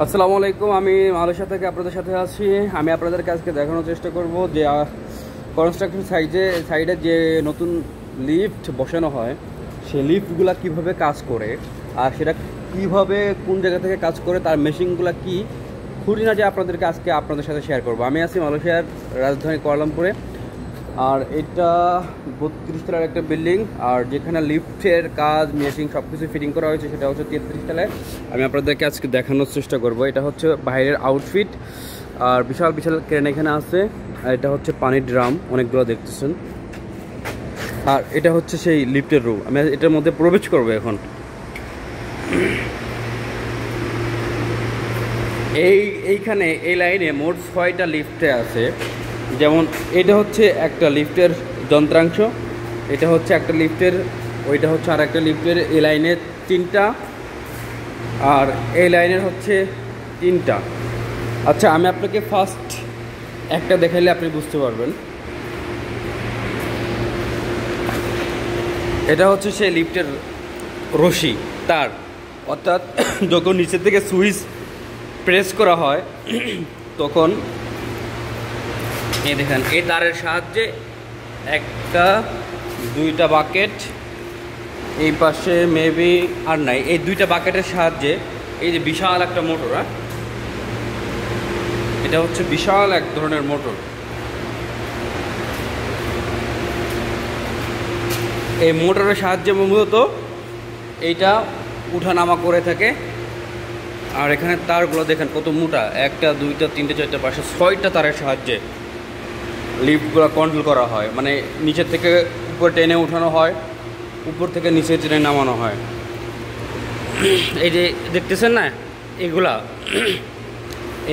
আসসালামু আলাইকুম। আমি মালয়েশিয়া থেকে আপনাদের সাথে আছি। আমি আপনাদেরকে আজকে দেখানোর চেষ্টা করব যে কনস্ট্রাকশন সাইডে যে নতুন লিফট বসানো হয় সেই লিফটগুলো কিভাবে কাজ করে আর সেটা কিভাবে কোন জায়গা থেকে কাজ করে তার মেশিনগুলো কি খুঁটিনাটি আপনাদেরকে আজকে আপনাদের সাথে শেয়ার করব। আমি আছি মালয়েশিয়ার রাজধানী কুয়ালালামপুরে, আর এটা 32 তলার একটা বিল্ডিং, আর যেখানে লিফটের কাজ মেশিন সব কিছু ফিটিং করা হয়েছে সেটা হচ্ছে 33 তলায়। আমি আপনাদেরকে আজকে দেখানোর চেষ্টা করব। এটা হচ্ছে বাইরের আউটফিট, আর বিশাল বিশাল ক্রেন এখানে আছে। আর এটা হচ্ছে পানির ড্রাম অনেকগুলো দেখতেছেন, আর এটা হচ্ছে সেই লিফটের রুম। আমি এটার মধ্যে প্রবেশ করব এখন। এইখানে এই লাইনে মোট 6টা লিফটে আছে। যেমন এটা হচ্ছে একটা লিফটের যন্ত্রাংশ, এটা হচ্ছে একটা লিফটের, ওইটা হচ্ছে আর একটা লিফটের। এই লাইনে 3টা, আর এই লাইনের হচ্ছে 3টা। আচ্ছা, আমি আপনাকে ফার্স্ট একটা দেখাইলে আপনি বুঝতে পারবেন। এটা হচ্ছে সেই লিফটের রশি তার, অর্থাৎ যখন নিচের থেকে সুইচ প্রেস করা হয় তখন এই দেখেন এই তারের সাহায্যে 1টা 2টা বাকেট, এই পাশে মেবি আর নাই, এই 2টা বাকেটের সাহায্যে এই যে বিশাল একটা মোটর, এটা হচ্ছে বিশাল এক ধরনের মোটর। এই মোটরের সাহায্যে মূলত এইটা উঠানামা করে থাকে। আর এখানে তারগুলো দেখেন কত মোটা, 1টা 2টা 3টে 4টে 5টে 6টা তারের সাহায্যে লিফটগুলো কন্ট্রোল করা হয়। মানে নিচের থেকে উপরে টেনে উঠানো হয়, উপর থেকে নিচে টেনে নামানো হয়। এই যে দেখতেছেন না,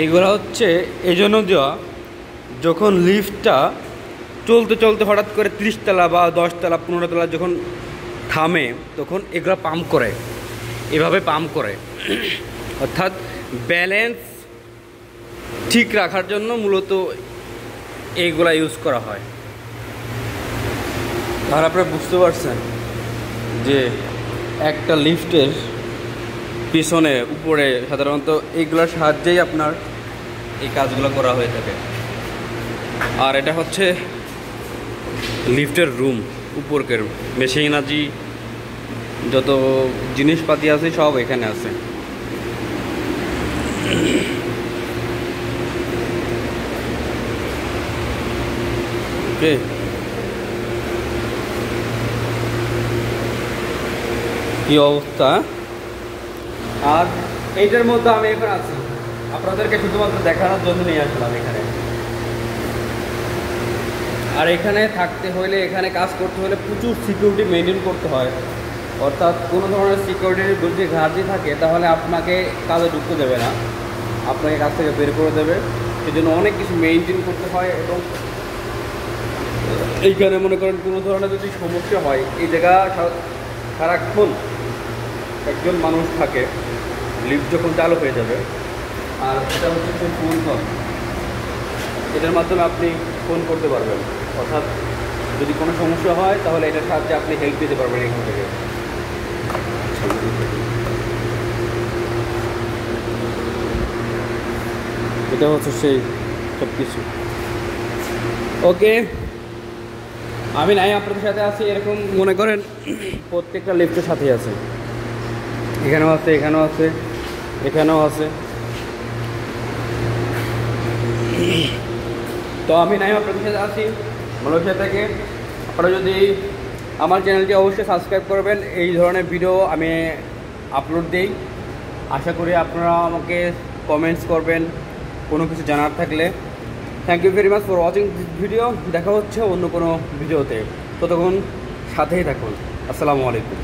এইগুলা হচ্ছে এই জন্য দেওয়া, যখন লিফটটা চলতে চলতে হঠাৎ করে 30 তলা বা 10 তলা 15 তলা যখন থামে তখন এগুলো পাম্প করে, এভাবে পাম্প করে। অর্থাৎ ব্যালেন্স ঠিক রাখার জন্য মূলত এইগুলা ইউজ করা হয়। আর আপনারা বুঝতে পারছেন যে একটা লিফটের পিছনে উপরে সাধারণত এইগুলোর সাহায্যেই আপনার এই কাজগুলো করা হয়ে থাকে। আর এটা হচ্ছে লিফটের রুম, উপরকের মেশিনারি যত জিনিসপাতি আছে সব এখানে আছে। ওকে, কি অবস্থা। আর এইটার মধ্যে আমি এখন আছি, আপনাদেরকে শুধুমাত্র দেখানোর জন্য নিয়ে আসলাম এখানে। আর এখানে থাকতে হলে, এখানে কাজ করতে হলে প্রচুর সিকিউরিটি মেনটেন করতে হয়। অর্থাৎ কোনো ধরনের সিকিউরিটির যদি ঘাটতি থাকে তাহলে আপনাকে কাজে ঢুকতে দেবে না, আপনাকে কাজ থেকে বের করে দেবে। সেই জন্য অনেক কিছু মেনটেন করতে হয়। এবং এইখানে মনে করেন কোনো ধরনের যদি সমস্যা হয়, এই জায়গা সারাক্ষণ একজন মানুষ থাকে, লিফট যখন চালু হয়ে যাবে। আর এটা হচ্ছে ফোন কল, এটার মাধ্যমে আপনি ফোন করতে পারবেন। অর্থাৎ যদি কোনো সমস্যা হয় তাহলে এটার সাহায্যে আপনি হেল্প পেতে পারবেন এখান থেকে। এটা হচ্ছে সেই সব কিছু। ওকে, আমি নাই আপনাদের সাথে আছি। এরকম মনে করেন প্রত্যেকটা লিফটের সাথেই আছে, এখানেও আছে, এখানেও আছে, এখানেও আছে। তো আমি নাই আপনাদের সাথে আছি মালয়েশিয়া থেকে। আপনারা যদি আমার চ্যানেলটি অবশ্যই সাবস্ক্রাইব করবেন, এই ধরনের ভিডিও আমি আপলোড দিই। আশা করি আপনারা আমাকে কমেন্টস করবেন কোনো কিছু জানার থাকলে। Thank you very much for watching this video. দেখা হচ্ছে অন্য কোনো ভিডিওতে, ততক্ষণ সাথেই থাকুন। আসসালামু আলাইকুম।